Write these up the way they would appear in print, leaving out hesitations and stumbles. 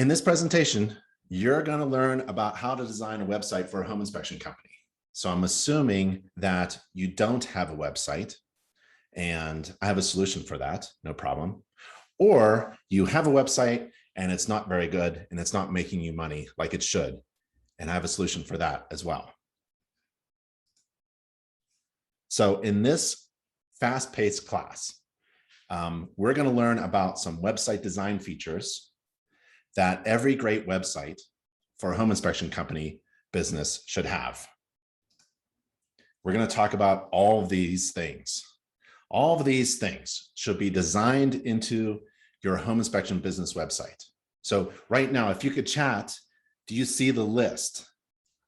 In this presentation, you're going to learn about how to design a website for a home inspection company. So I'm assuming that you don't have a website, and I have a solution for that, no problem. Or you have a website and it's not very good and it's not making you money like it should, and I have a solution for that as well. So in this fast-paced class, we're going to learn about some website design features that every great website for a home inspection company business should have. We're going to talk about all of these things. All of these things should be designed into your home inspection business website. So right now, if you could chat, do you see the list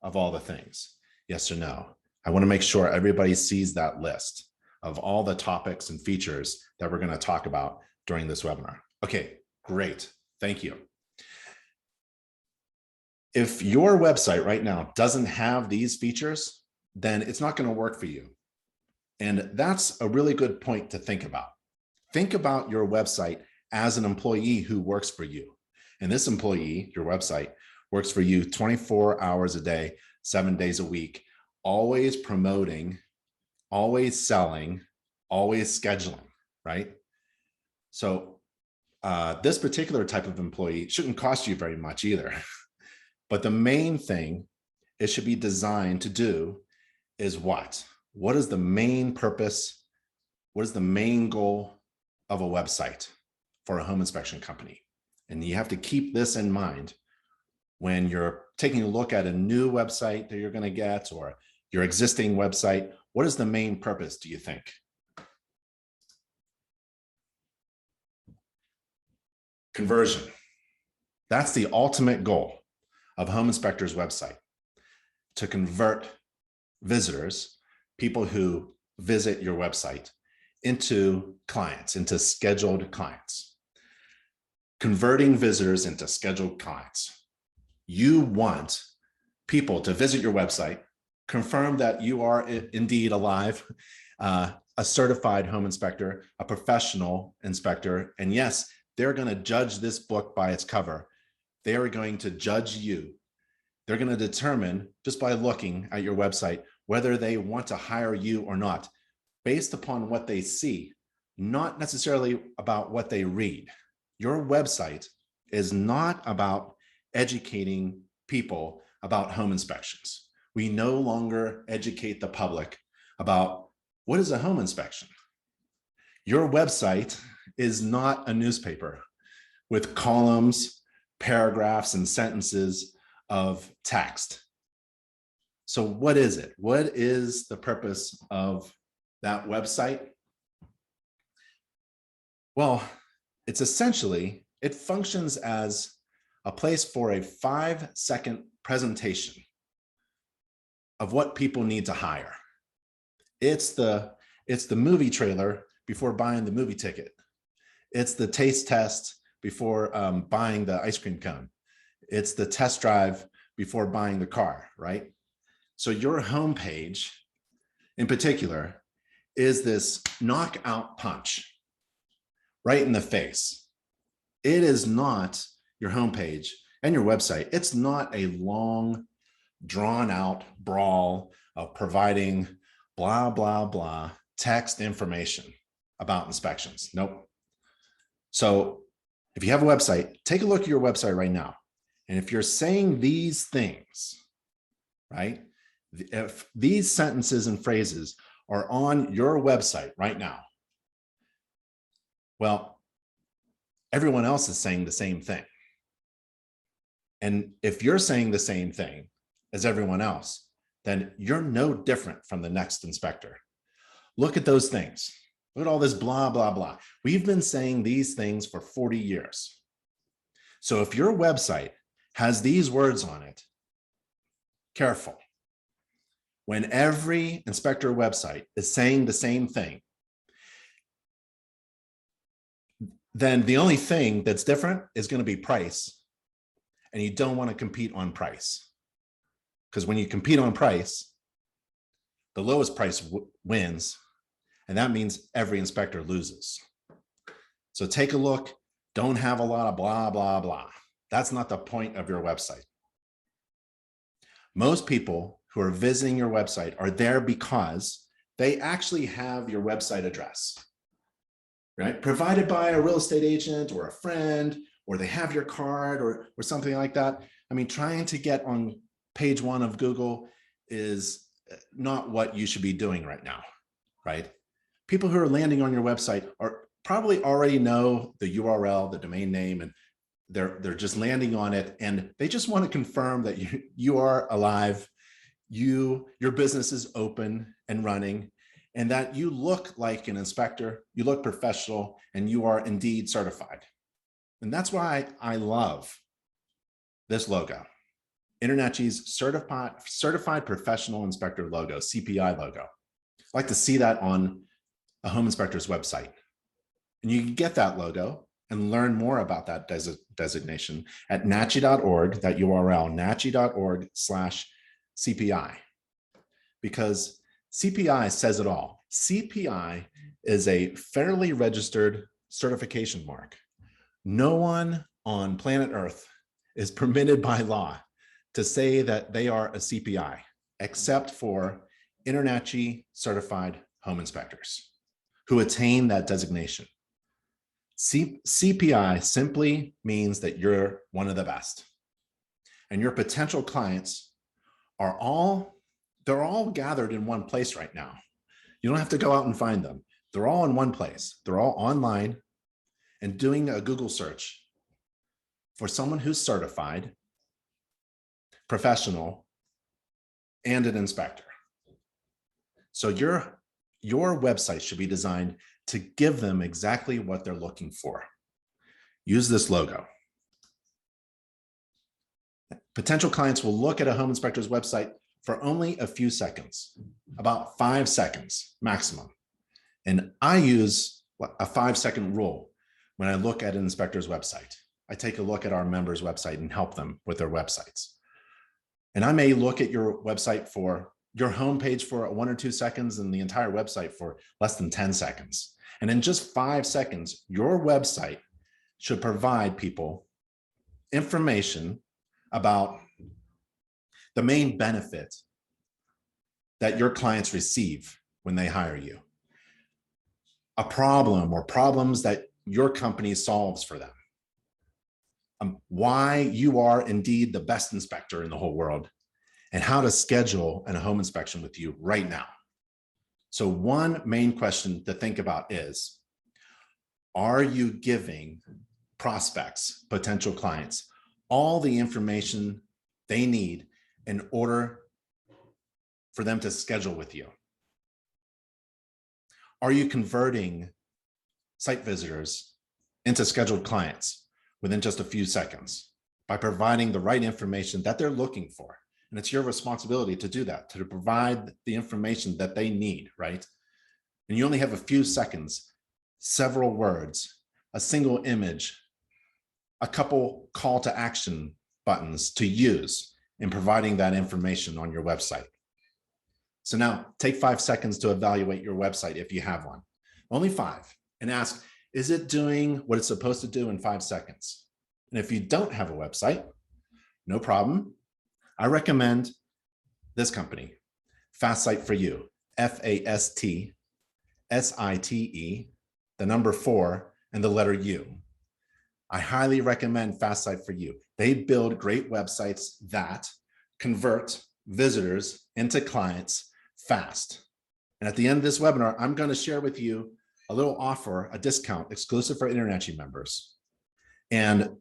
of all the things? Yes or no? I want to make sure everybody sees that list of all the topics and features that we're going to talk about during this webinar. Okay, great. Thank you. If your website right now doesn't have these features, then it's not going to work for you. And that's a really good point to think about. Think about your website as an employee who works for you. And this employee, your website, works for you 24 hours a day, 7 days a week, always promoting, always selling, always scheduling, right? So this particular type of employee shouldn't cost you very much either. But the main thing it should be designed to do is what? What is the main purpose? What is the main goal of a website for a home inspection company? And you have to keep this in mind when you're taking a look at a new website that you're going to get, or your existing website. What is the main purpose, do you think? Conversion. That's the ultimate goal of Home Inspector's website, to convert visitors, people who visit your website, into clients, into scheduled clients. Converting visitors into scheduled clients. You want people to visit your website, confirm that you are indeed alive, a certified home inspector, a professional inspector, and yes, they're going to judge this book by its cover. They are going to judge you. They're going to determine, just by looking at your website, whether they want to hire you or not, based upon what they see, not necessarily about what they read. Your website is not about educating people about home inspections. We no longer educate the public about what is a home inspection. Your website is not a newspaper with columns, paragraphs, and sentences of text. So what is it? What is the purpose of that website? Well, it's essentially, it functions as a place for a 5-second presentation of what people need to hire. It's the movie trailer before buying the movie ticket. It's the taste test before buying the ice cream cone. It's the test drive before buying the car, right? So your homepage in particular is this knockout punch right in the face. It is not your homepage and your website. It's not a long, drawn out brawl of providing blah, blah, blah text information about inspections. Nope. So if you have a website, take a look at your website right now. And if you're saying these things, right? If these sentences and phrases are on your website right now, well, everyone else is saying the same thing. And if you're saying the same thing as everyone else, then you're no different from the next inspector. Look at those things. Look at all this blah, blah, blah. We've been saying these things for 40 years. So if your website has these words on it, careful. When every inspector website is saying the same thing, then the only thing that's different is going to be price. And you don't want to compete on price. Because when you compete on price, the lowest price wins. And that means every inspector loses. So take a look. Don't have a lot of blah, blah, blah. That's not the point of your website. Most people who are visiting your website are there because they actually have your website address, right? Provided by a real estate agent or a friend, or they have your card or something like that. I mean, trying to get on page 1 of Google is not what you should be doing right now, right? People who are landing on your website are probably already know the URL, the domain name, and they're just landing on it, and they just want to confirm that you are alive, your business is open and running, and that you look like an inspector, you look professional, and you are indeed certified. And that's why I love this logo, InterNACHI's certified professional inspector logo, CPI logo. I like to see that on a home inspector's website. And you can get that logo and learn more about that designation at nachi.org, that URL, nachi.org/CPI. Because CPI says it all. CPI is a federally registered certification mark. No one on planet Earth is permitted by law to say that they are a CPI, except for InterNACHI certified home inspectors who attain that designation. CPI simply means that you're one of the best, and your potential clients are all gathered in one place right now. You don't have to go out and find them. They're all in one place. They're all online and doing a Google search for someone who's certified, professional, and an inspector. So your website should be designed to give them exactly what they're looking for. Use this logo. Potential clients will look at a home inspector's website for only a few seconds, about 5 seconds maximum. And I use a 5-second rule when I look at an inspector's website. I take a look at our members' website and help them with their websites. And I may look at your website for your homepage for 1 or 2 seconds and the entire website for less than 10 seconds. And in just 5 seconds, your website should provide people information about the main benefit that your clients receive when they hire you, a problem or problems that your company solves for them, why you are indeed the best inspector in the whole world, and how to schedule a home inspection with you right now. So one main question to think about is, are you giving prospects, potential clients, all the information they need in order for them to schedule with you? Are you converting site visitors into scheduled clients within just a few seconds by providing the right information that they're looking for? And it's your responsibility to do that, to provide the information that they need, right? And you only have a few seconds, several words, a single image, a couple call to action buttons to use in providing that information on your website. So now take 5 seconds to evaluate your website if you have one, only 5, and ask, is it doing what it's supposed to do in 5 seconds? And if you don't have a website, no problem. I recommend this company, Fast Site for You, FASTSITE, the number 4 and the letter U. I highly recommend Fast Site for You. They build great websites that convert visitors into clients fast. And at the end of this webinar, I'm going to share with you a little offer, a discount exclusive for InterNACHI members. And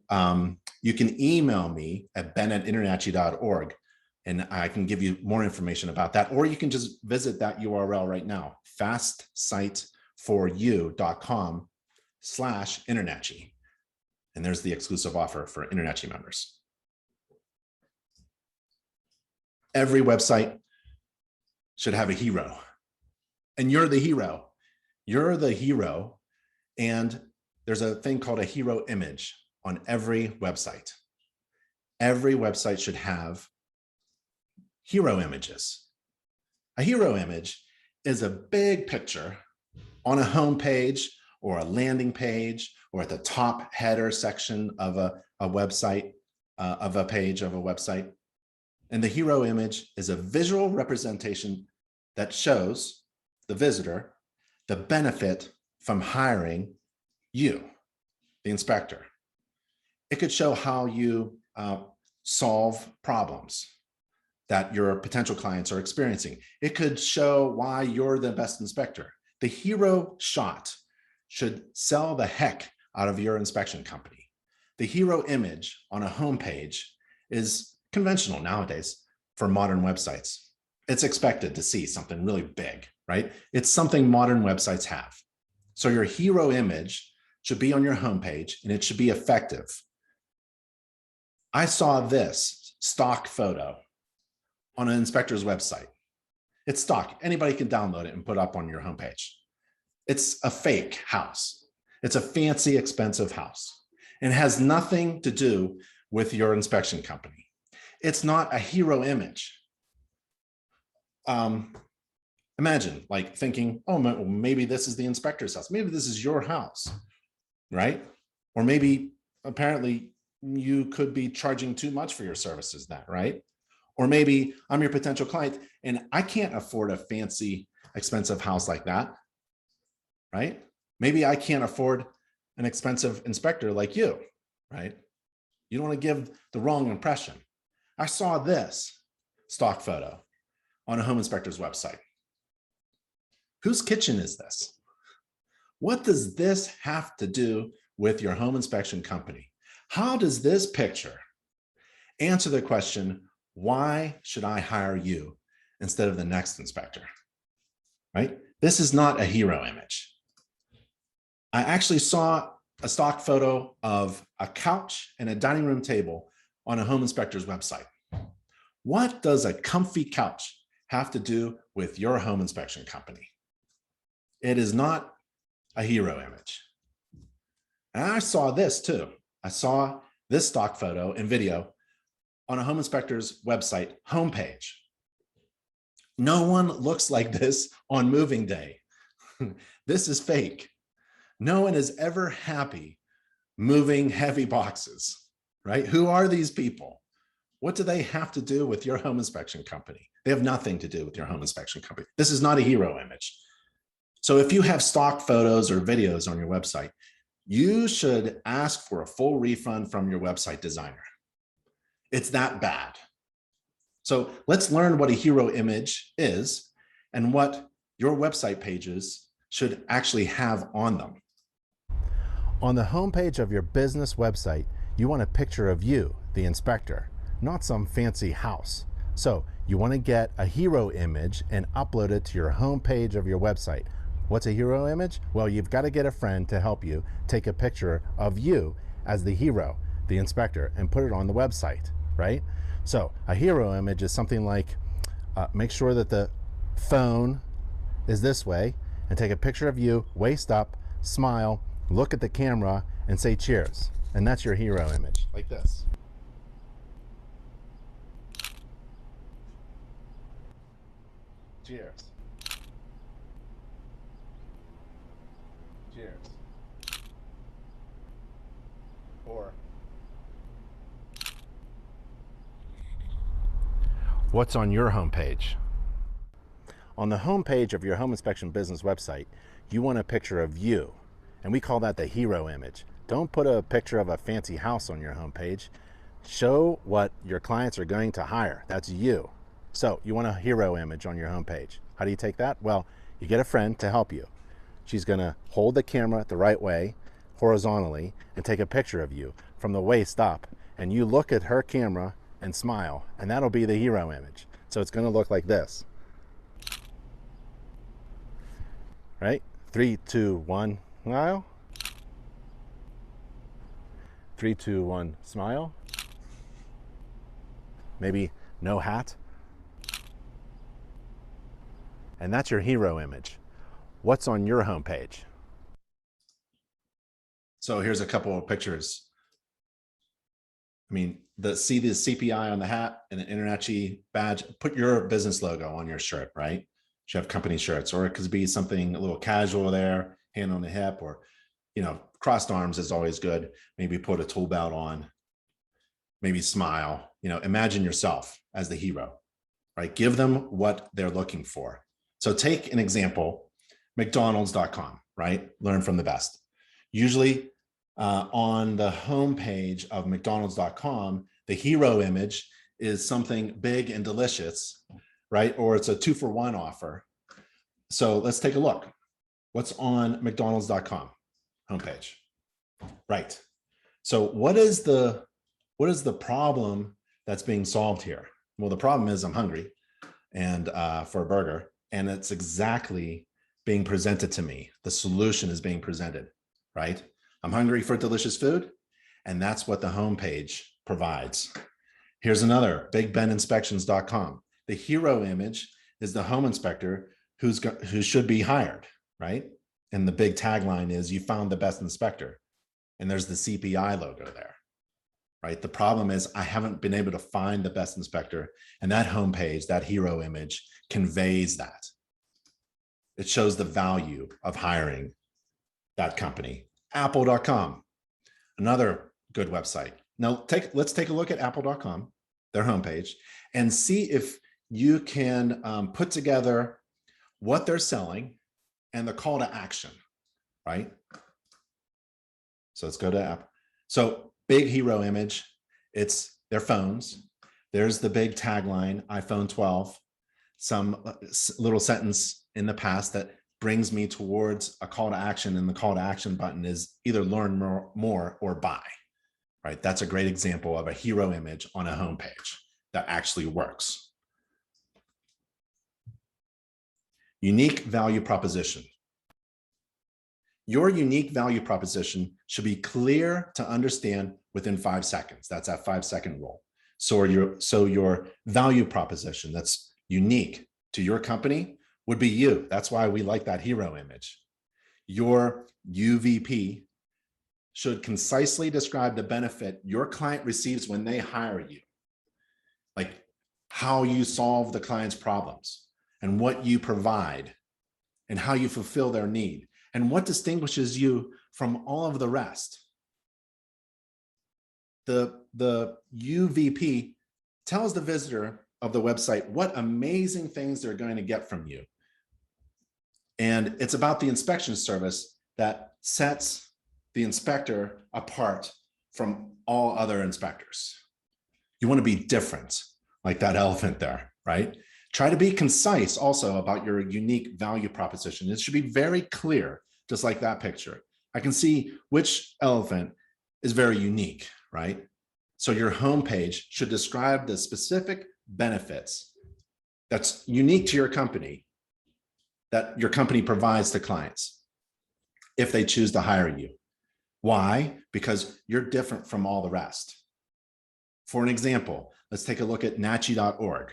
you can email me at ben@internachi.org, and I can give you more information about that. Or you can just visit that URL right now, fastsiteforyou.com/InterNACHI. And there's the exclusive offer for InterNACHI members. Every website should have a hero, and you're the hero. You're the hero, and there's a thing called a hero image on every website. Every website should have hero images. A hero image is a big picture on a home page or a landing page or at the top header section of a website of a page of a website. And the hero image is a visual representation that shows the visitor the benefit from hiring you, the inspector. It could show how you solve problems that your potential clients are experiencing. It could show why you're the best inspector. The hero shot should sell the heck out of your inspection company. The hero image on a homepage is conventional nowadays for modern websites. It's expected to see something really big, right? It's something modern websites have. So your hero image should be on your homepage and it should be effective. I saw this stock photo on an inspector's website. It's stock. Anybody can download it and put up on your homepage. It's a fake house. It's a fancy, expensive house and has nothing to do with your inspection company. It's not a hero image. Imagine like thinking, oh, maybe this is the inspector's house. Maybe this is your house, right? Or maybe apparently you could be charging too much for your services then, right? Or maybe I'm your potential client and I can't afford a fancy, expensive house like that, right? Maybe I can't afford an expensive inspector like you, right? You don't want to give the wrong impression. I saw this stock photo on a home inspector's website. Whose kitchen is this? What does this have to do with your home inspection company? How does this picture answer the question, why should I hire you instead of the next inspector, right? This is not a hero image. I actually saw a stock photo of a couch and a dining room table on a home inspector's website. What does a comfy couch have to do with your home inspection company? It is not a hero image. And I saw this too. I saw this stock photo and video on a home inspector's website homepage. No one looks like this on moving day. This is fake. No one is ever happy moving heavy boxes, right? Who are these people? What do they have to do with your home inspection company? They have nothing to do with your home inspection company. This is not a hero image. So if you have stock photos or videos on your website, you should ask for a full refund from your website designer. It's that bad. So let's learn what a hero image is and what your website pages should actually have on them. On the homepage of your business website, you want a picture of you, the inspector, not some fancy house. So you want to get a hero image and upload it to your homepage of your website. What's a hero image? Well, you've got to get a friend to help you take a picture of you as the hero, the inspector, and put it on the website, right? So a hero image is something like, make sure that the phone is this way and take a picture of you, waist up, smile, look at the camera and say cheers. And that's your hero image, like this. Cheers. Cheers. Or what's on your homepage? On the homepage of your home inspection business website, you want a picture of you, and we call that the hero image. Don't put a picture of a fancy house on your homepage. Show what your clients are going to hire. That's you. So you want a hero image on your homepage. How do you take that? Well, you get a friend to help you. She's going to hold the camera the right way, horizontally, and take a picture of you from the waist up. And you look at her camera and smile, and that'll be the hero image. So it's going to look like this. Right? 3, 2, 1, smile. 3, 2, 1, smile. Maybe no hat. And that's your hero image. What's on your homepage? So here's a couple of pictures. I mean, see the CPI on the hat and an InterNACHI badge. Put your business logo on your shirt, right? You have company shirts, or it could be something a little casual there, hand on the hip, or, you know, crossed arms is always good. Maybe put a tool belt on. maybe smile, imagine yourself as the hero, right? Give them what they're looking for. So take an example, McDonald's.com, right? Learn from the best. Usually on the homepage of McDonald's.com, the hero image is something big and delicious, right? Or it's a 2-for-1 offer. So let's take a look. What's on McDonald's.com homepage? Right. So what is the problem that's being solved here? Well, the problem is I'm hungry and for a burger, and it's exactly being presented to me. The solution is being presented, right? I'm hungry for delicious food, and that's what the homepage provides. Here's another, BigBenInspections.com. The hero image is the home inspector who should be hired, right? And the big tagline is, you found the best inspector. And there's the CPI logo there, right? The problem is I haven't been able to find the best inspector, and that homepage, that hero image, conveys that. It shows the value of hiring that company. Apple.com, another good website. Now let's take a look at Apple.com, their homepage, and see if you can put together what they're selling and the call to action, right? So let's go to Apple. So big hero image, it's their phones. There's the big tagline, iPhone 12, some little sentence in the past that brings me towards a call to action, and the call to action button is either learn more or buy, right? That's a great example of a hero image on a homepage that actually works. Unique value proposition. Your unique value proposition should be clear to understand within 5 seconds. That's that 5-second rule. So your value proposition that's unique to your company would be you. That's why we like that hero image. Your UVP should concisely describe the benefit your client receives when they hire you, like how you solve the client's problems and what you provide and how you fulfill their need and what distinguishes you from all of the rest. The UVP tells the visitor of the website what amazing things they're going to get from you. And it's about the inspection service that sets the inspector apart from all other inspectors. You want to be different, like that elephant there, right? Try to be concise also about your unique value proposition. It should be very clear, just like that picture. I can see which elephant is very unique, right? So your homepage should describe the specific benefits that's unique to your company, that your company provides to clients if they choose to hire you. Why? Because you're different from all the rest. For an example, let's take a look at InterNACHI.org.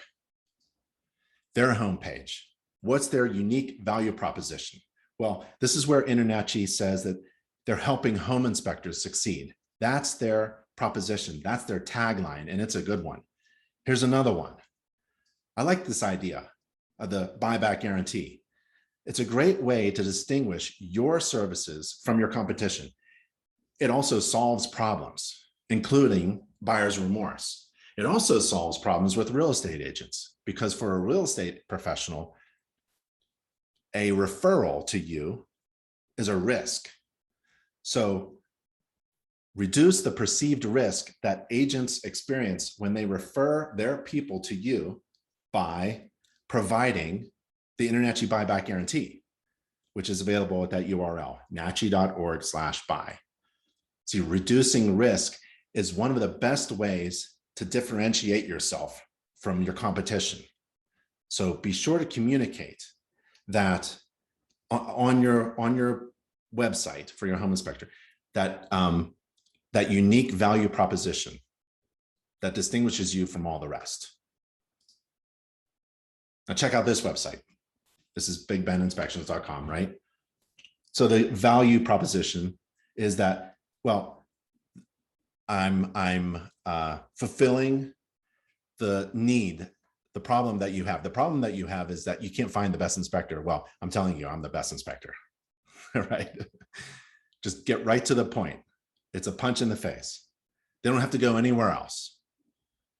Their homepage. What's their unique value proposition? Well, this is where InterNACHI says that they're helping home inspectors succeed. That's their proposition. That's their tagline, and it's a good one. Here's another one. I like this idea of the buyback guarantee. It's a great way to distinguish your services from your competition. It also solves problems, including buyer's remorse. It also solves problems with real estate agents, because for a real estate professional, a referral to you is a risk. So reduce the perceived risk that agents experience when they refer their people to you by providing the InterNACHI buyback guarantee, which is available at that URL, nachi.org/buy. See, reducing risk is one of the best ways to differentiate yourself from your competition. So be sure to communicate that on your website for your home inspector, that that unique value proposition that distinguishes you from all the rest. Now check out this website. This is BigBenInspections.com, right? So the value proposition is that, well, I'm fulfilling the need, the problem that you have. The problem that you have is that you can't find the best inspector. Well, I'm telling you, I'm the best inspector, right? Just get right to the point. It's a punch in the face. They don't have to go anywhere else.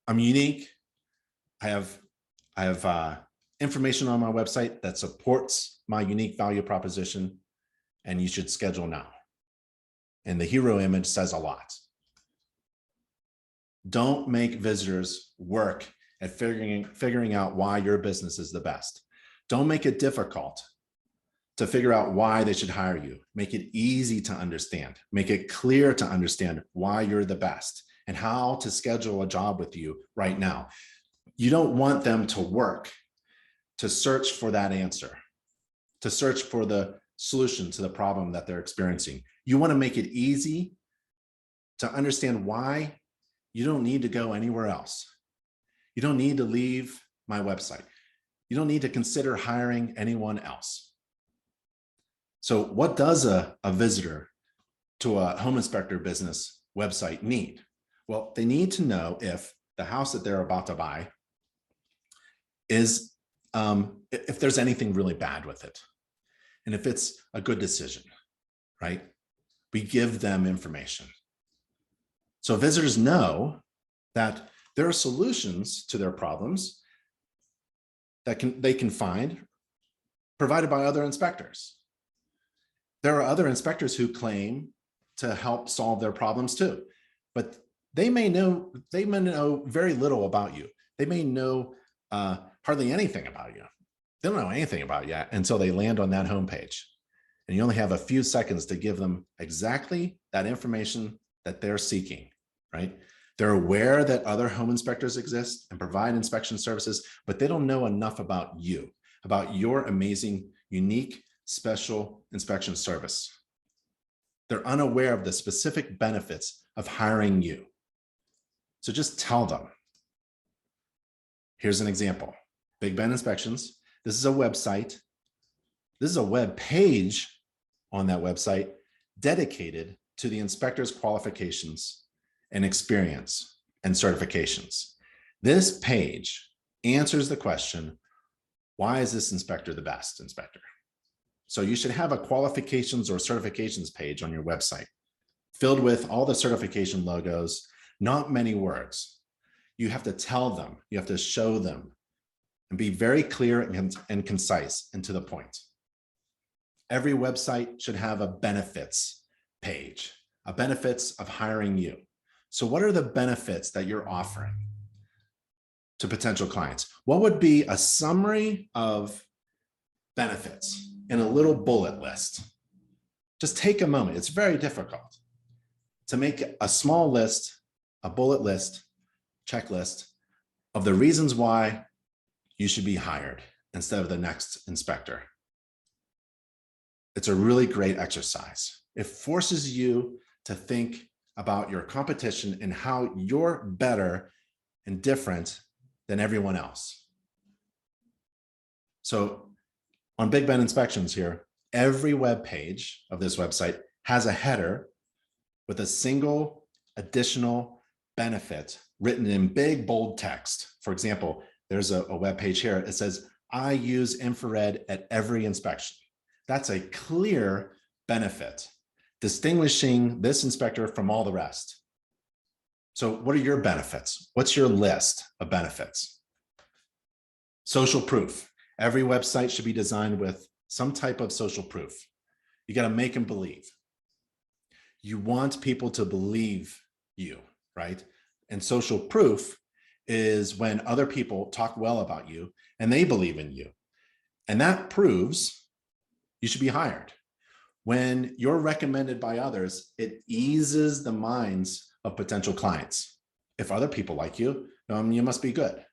I'm unique. I have information on my website that supports my unique value proposition, and you should schedule now. And the hero image says a lot. Don't make visitors work at figuring out why your business is the best. Don't make it difficult to figure out why they should hire you. Make it easy to understand. Make it clear to understand why you're the best and how to schedule a job with you right now. You don't want them to work to search for that answer, to search for the solution to the problem that they're experiencing. You want to make it easy to understand why you don't need to go anywhere else. You don't need to leave my website. You don't need to consider hiring anyone else. So what does a visitor to a home inspector business website need? Well, they need to know if the house that they're about to buy is, if there's anything really bad with it, and if it's a good decision, right? We give them information. So visitors know that there are solutions to their problems that they can find provided by other inspectors. There are other inspectors who claim to help solve their problems too, but they may know very little about you. They may know hardly anything about you. They don't know anything about you until they land on that homepage. And you only have a few seconds to give them exactly that information that they're seeking, right? They're aware that other home inspectors exist and provide inspection services, but they don't know enough about you, about your amazing, unique, special inspection service. They're unaware of the specific benefits of hiring you. So just tell them. Here's an example. Big Ben Inspections. This is a website. This is a web page on that website dedicated to the inspector's qualifications and experience and certifications. This page answers the question, why is this inspector the best inspector? So you should have a qualifications or certifications page on your website filled with all the certification logos, not many words. You have to tell them, you have to show them, and be very clear and concise and to the point. Every website should have a benefits page, a benefits of hiring you. So what are the benefits that you're offering to potential clients? What would be a summary of benefits in a little bullet list? Just take a moment. It's very difficult to make a small list, a bullet list, checklist of the reasons why you should be hired instead of the next inspector. It's a really great exercise. It forces you to think about your competition and how you're better and different than everyone else. So on Big Ben Inspections here, every web page of this website has a header with a single additional benefit written in big, bold text. For example, there's a web page here. It says, I use infrared at every inspection. That's a clear benefit, distinguishing this inspector from all the rest. So what are your benefits? What's your list of benefits? Social proof. Every website should be designed with some type of social proof. You got to make them believe. You want people to believe you, right? And social proof is when other people talk well about you and they believe in you. And that proves you should be hired. When you're recommended by others, it eases the minds of potential clients. If other people like you, you must be good.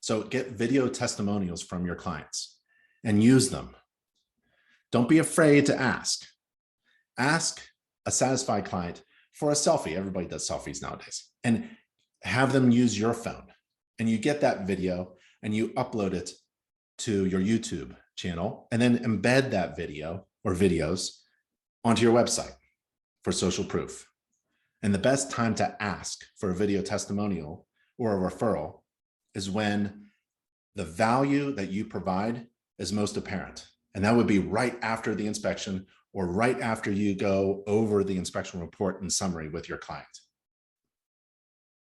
So get video testimonials from your clients and use them. Don't be afraid to ask. Ask a satisfied client for a selfie. Everybody does selfies nowadays. And have them use your phone. And you get that video and you upload it to your YouTube channel and then embed that video or videos onto your website for social proof. And the best time to ask for a video testimonial or a referral is when the value that you provide is most apparent. And that would be right after the inspection or right after you go over the inspection report and summary with your client.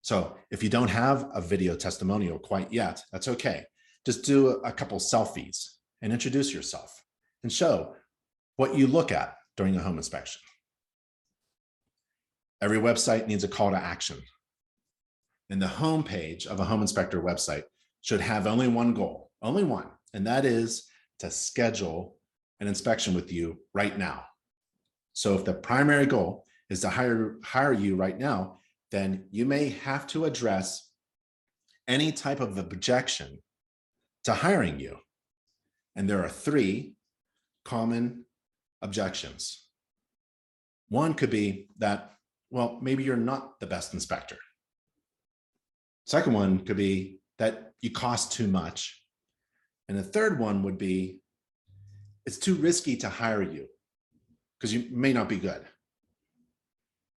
So if you don't have a video testimonial quite yet, that's okay. Just do a couple selfies and introduce yourself and show what you look at during a home inspection. Every website needs a call to action. And the home page of a home inspector website should have only one goal, only one, and that is to schedule an inspection with you right now. So if the primary goal is to hire you right now, then you may have to address any type of objection to hiring you. And there are 3 common objections. One could be that, well, maybe you're not the best inspector. Second one could be that you cost too much. And the third one would be, it's too risky to hire you because you may not be good.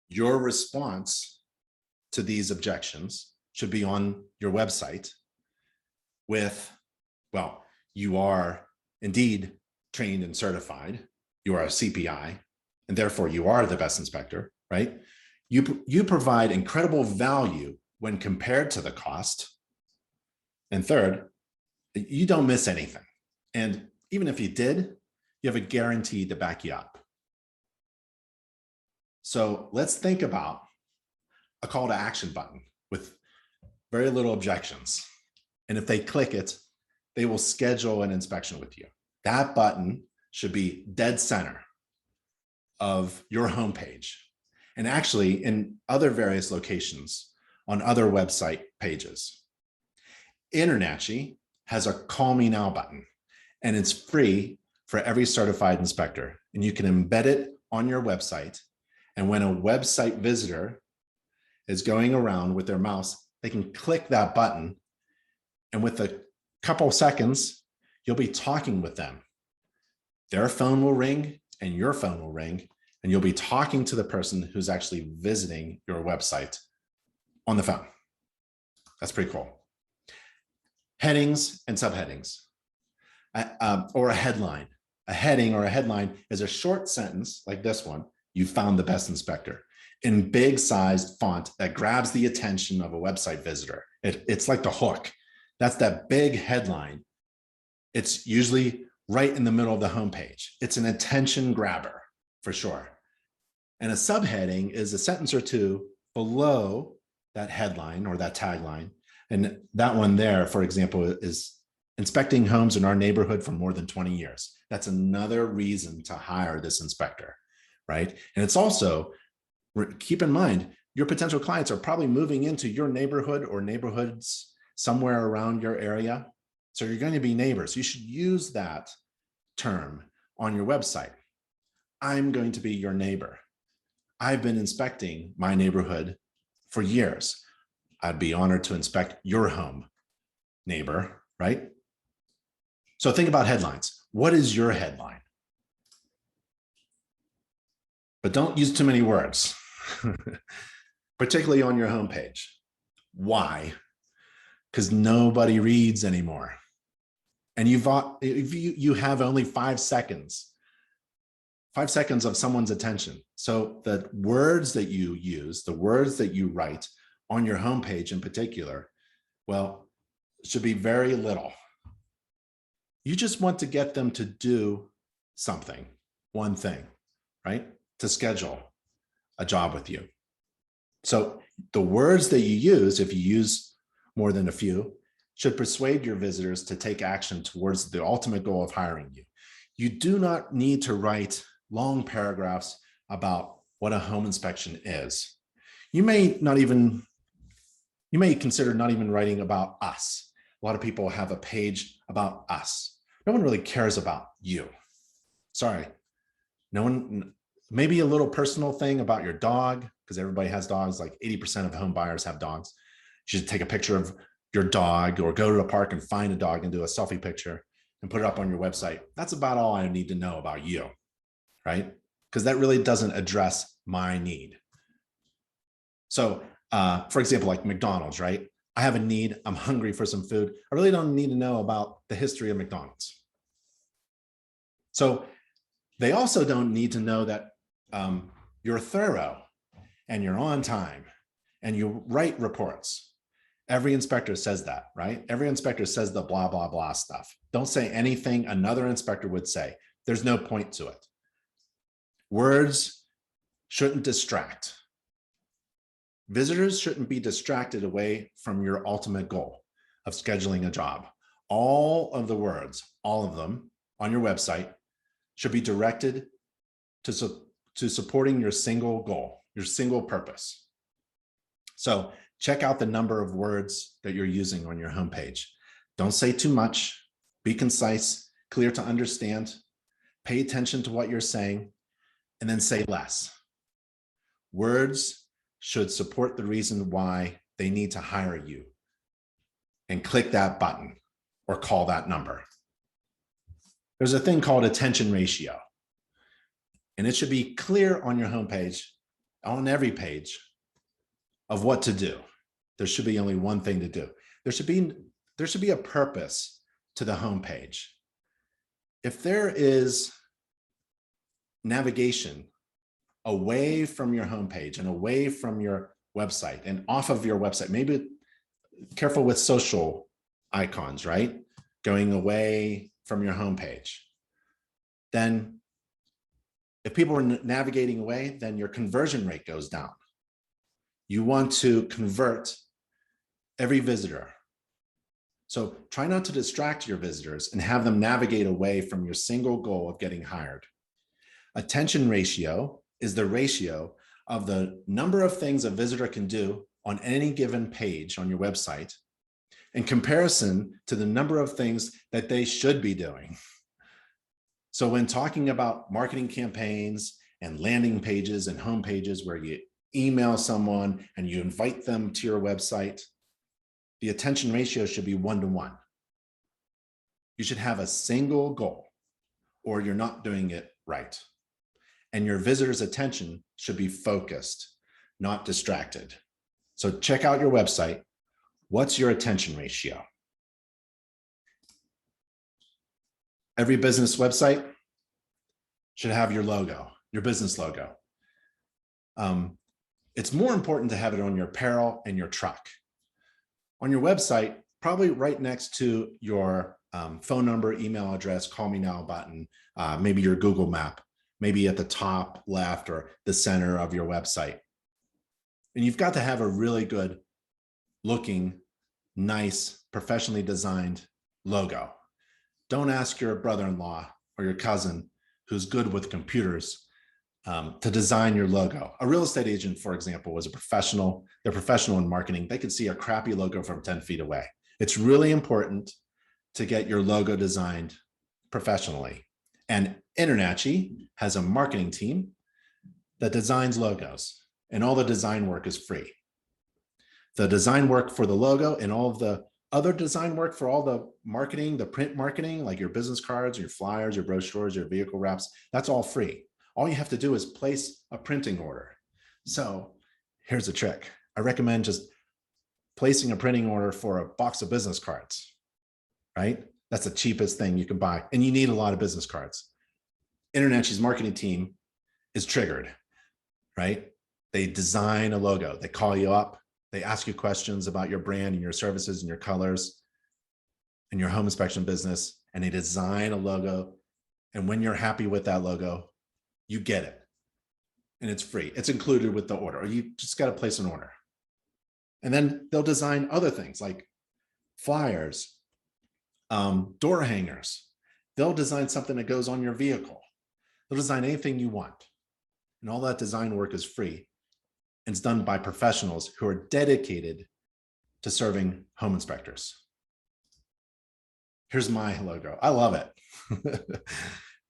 Your response to these objections should be on your website with, well, you are indeed trained and certified. You are a CPI, and therefore you are the best inspector, right? You provide incredible value when compared to the cost. And third, you don't miss anything. And even if you did, you have a guarantee to back you up. So let's think about a call to action button with very little objections. And if they click it, they will schedule an inspection with you. That button should be dead center of your homepage. And actually in other various locations on other website pages. InterNACHI has a Call Me Now button, and it's free for every certified inspector. And you can embed it on your website. And when a website visitor is going around with their mouse, they can click that button. And with a couple seconds, you'll be talking with them. Their phone will ring and your phone will ring, and you'll be talking to the person who's actually visiting your website on the phone. That's pretty cool. Headings and subheadings, or a headline. A heading or a headline is a short sentence like this one: you found the best inspector, in big sized font that grabs the attention of a website visitor. It's like the hook. That's that big headline. It's usually right in the middle of the homepage. It's an attention grabber for sure. And a subheading is a sentence or two below that headline or that tagline. And that one there, for example, is inspecting homes in our neighborhood for more than 20 years. That's another reason to hire this inspector, right? And it's also, keep in mind, your potential clients are probably moving into your neighborhood or neighborhoods somewhere around your area. So you're going to be neighbors. You should use that term on your website. I'm going to be your neighbor. I've been inspecting my neighborhood for years. I'd be honored to inspect your home, neighbor, right? So think about headlines. What is your headline? But don't use too many words, particularly on your homepage. Why? Because nobody reads anymore. And you have only 5 seconds. 5 seconds of someone's attention. So the words that you use, the words that you write on your homepage in particular, well, should be very little. You just want to get them to do something, one thing, right? To schedule a job with you. So the words that you use, if you use more than a few, should persuade your visitors to take action towards the ultimate goal of hiring you. You do not need to write long paragraphs about what a home inspection is. You may consider not even writing about us. A lot of people have a page about us. No one really cares about you. Sorry. No one, maybe a little personal thing about your dog, because everybody has dogs. Like 80% of home buyers have dogs. You should take a picture of your dog or go to the park and find a dog and do a selfie picture and put it up on your website. That's about all I need to know about you, right? Because that really doesn't address my need. So for example, like McDonald's, right? I have a need, I'm hungry for some food. I really don't need to know about the history of McDonald's. So they also don't need to know that you're thorough and you're on time and you write reports. Every inspector says that, right? Every inspector says the blah, blah, blah stuff. Don't say anything another inspector would say. There's no point to it. Words shouldn't distract. Visitors shouldn't be distracted away from your ultimate goal of scheduling a job. All of the words, all of them on your website should be directed to supporting your single goal, your single purpose. So check out the number of words that you're using on your homepage. Don't say too much, be concise, clear to understand, pay attention to what you're saying, and then say less. Words should support the reason why they need to hire you, and click that button or call that number. There's a thing called attention ratio, and it should be clear on your homepage, on every page, of what to do. There should be only one thing to do. There should be a purpose to the homepage. If there is navigation away from your homepage and away from your website and off of your website, maybe careful with social icons, right? Going away from your homepage. Then if people are navigating away, then your conversion rate goes down. You want to convert every visitor. So try not to distract your visitors and have them navigate away from your single goal of getting hired. Attention ratio is the ratio of the number of things a visitor can do on any given page on your website in comparison to the number of things that they should be doing. So when talking about marketing campaigns and landing pages and home pages where you email someone and you invite them to your website, the attention ratio should be 1-to-1. You should have a single goal, or you're not doing it right. And your visitor's attention should be focused, not distracted. So check out your website. What's your attention ratio? Every business website should have your logo, your business logo. It's more important to have it on your apparel and your truck. On your website, probably right next to your phone number, email address, call me now button, maybe your Google map, maybe at the top left or the center of your website. And you've got to have a really good looking, nice, professionally designed logo. Don't ask your brother-in-law or your cousin who's good with computers to design your logo. A real estate agent, for example, was a professional. They're professional in marketing. They could see a crappy logo from 10 feet away. It's really important to get your logo designed professionally. And InterNACHI has a marketing team that designs logos, and all the design work is free. The design work for the logo and all of the other design work for all the marketing, the print marketing, like your business cards, your flyers, your brochures, your vehicle wraps, that's all free. All you have to do is place a printing order. So here's a trick. I recommend just placing a printing order for a box of business cards, right? That's the cheapest thing you can buy. And you need a lot of business cards. InterNACHI's marketing team is triggered, right? They design a logo. They call you up. They ask you questions about your brand and your services and your colors and your home inspection business. And they design a logo. And when you're happy with that logo, you get it. And it's free. It's included with the order. Or you just got to place an order. And then they'll design other things like flyers, door hangers. They'll design something that goes on your vehicle. They'll design anything you want. And all that design work is free. And it's done by professionals who are dedicated to serving home inspectors. Here's my logo. I love it.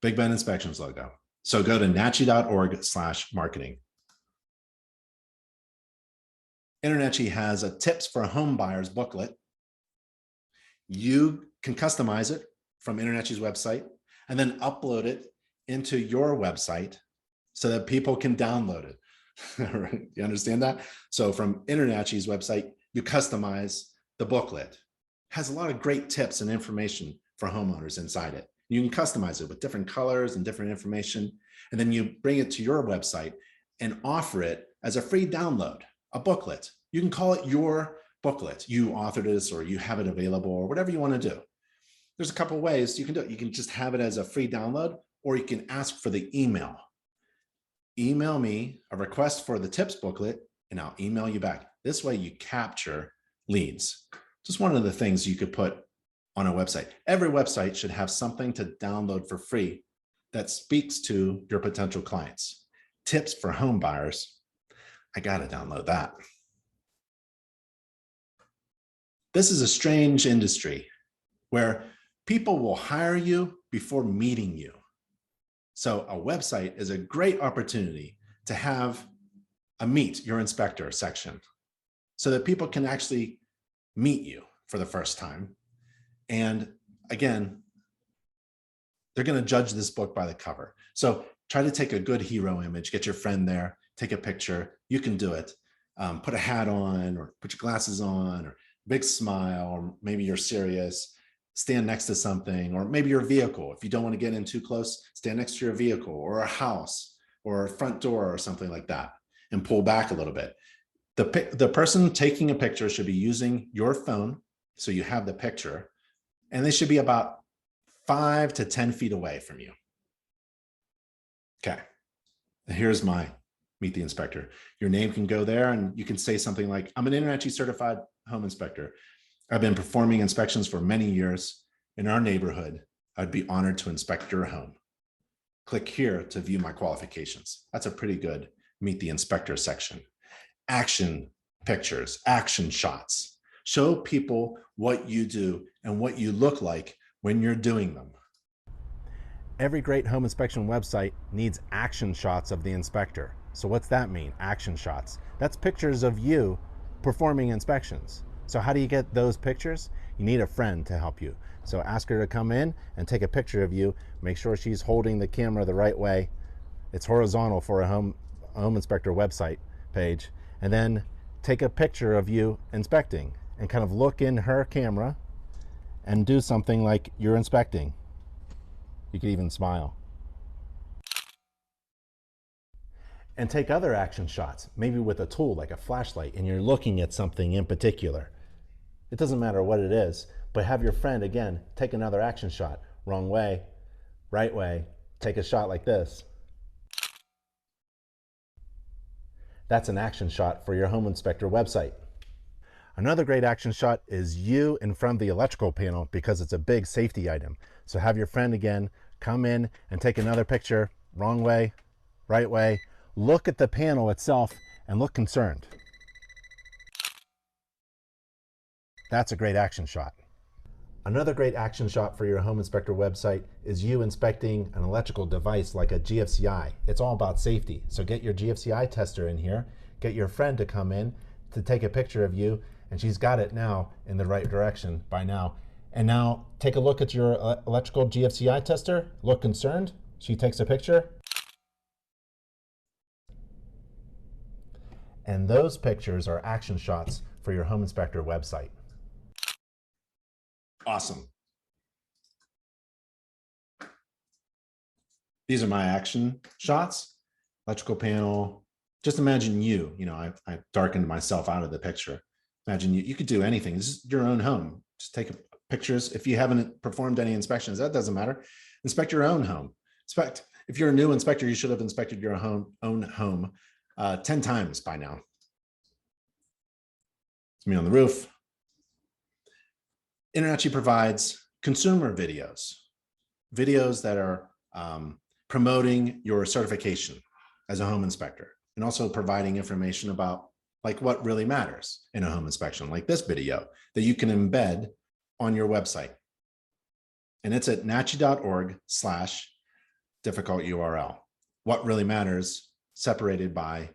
Big Ben Inspections logo. So go to nachi.org/marketing. InterNACHI has a tips for home buyers booklet. You can customize it from InterNACHI's website and then upload it into your website so that people can download it. Right? You understand that? So from InterNACHI's website, you customize the booklet. It has a lot of great tips and information for homeowners inside it. You can customize it with different colors and different information, and then you bring it to your website and offer it as a free download, a booklet You can call it your booklet. You authored this or you have it available or whatever you want to do. There's a couple of ways you can do it. You can just have it as a free download, or you can ask for the email. Email me a request for the tips booklet and I'll email you back. This way you capture leads. Just one of the things you could put on a website. Every website should have something to download for free that speaks to your potential clients. Tips for home buyers. I got to download that. This is a strange industry where people will hire you before meeting you. So a website is a great opportunity to have a meet your inspector section so that people can actually meet you for the first time. And again, they're going to judge this book by the cover. So try to take a good hero image, get your friend there, take a picture. You can do it. Put a hat on or put your glasses on or big smile, or maybe you're serious. Stand next to something, or maybe your vehicle. If you don't want to get in too close, stand next to your vehicle or a house or a front door or something like that and pull back a little bit. The person taking a picture should be using your phone so you have the picture, and they should be about 5 to 10 feet away from you. Okay, here's my meet the inspector. Your name can go there and you can say something like, I'm an InterNACHI certified home inspector. I've been performing inspections for many years in our neighborhood. I'd be honored to inspect your home. Click here to view my qualifications. That's a pretty good meet the inspector section. Action pictures, action shots. Show people what you do and what you look like when you're doing them. Every great home inspection website needs action shots of the inspector. So what's that mean, action shots? That's pictures of you performing inspections. So how do you get those pictures? You need a friend to help you. So ask her to come in and take a picture of you. Make sure she's holding the camera the right way. It's horizontal for a home inspector website page. And then take a picture of you inspecting and kind of look in her camera and do something like you're inspecting. You could even smile. And take other action shots, maybe with a tool like a flashlight, and you're looking at something in particular. It doesn't matter what it is, but have your friend, again, take another action shot. Wrong way, right way, take a shot like this. That's an action shot for your home inspector website. Another great action shot is you in front of the electrical panel because it's a big safety item. So have your friend again come in and take another picture. Wrong way, right way. Look at the panel itself and look concerned. That's a great action shot. Another great action shot for your home inspector website is you inspecting an electrical device like a GFCI. It's all about safety. So get your GFCI tester in here, get your friend to come in to take a picture of you, and she's got it now in the right direction by now. And now take a look at your electrical GFCI tester, look concerned. She takes a picture. And those pictures are action shots for your home inspector website. Awesome. These are my action shots. Electrical panel. Just imagine you know, I darkened myself out of the picture. Imagine you could do anything. This is your own home. Just take pictures. If you haven't performed any inspections, that doesn't matter. Inspect your own home. If you're a new inspector, you should have inspected your own home 10 times by now. It's me on the roof. InterNACHI provides consumer videos that are promoting your certification as a home inspector, and also providing information about like what really matters in a home inspection, like this video that you can embed on your website. And it's at nachi.org/difficult URL. What really matters separated by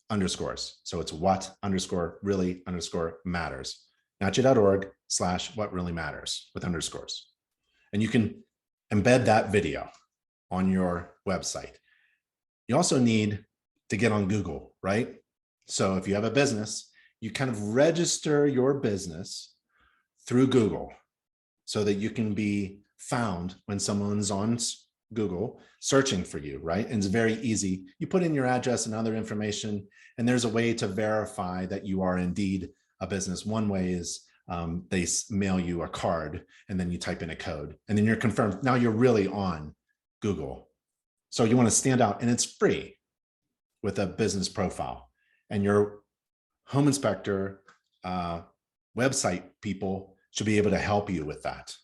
underscores. So it's what underscore really underscore matters. nachi.org/what really matters with underscores. And you can embed that video on your website. You also need to get on Google, right? So if you have a business, you kind of register your business through Google so that you can be found when someone's on Google searching for you, right? And it's very easy. You put in your address and other information, and there's a way to verify that you are indeed a business. One way is they mail you a card, and then you type in a code, and then you're confirmed. Now you're really on Google. So you want to stand out, and it's free with a business profile. And your home inspector website people should be able to help you with that.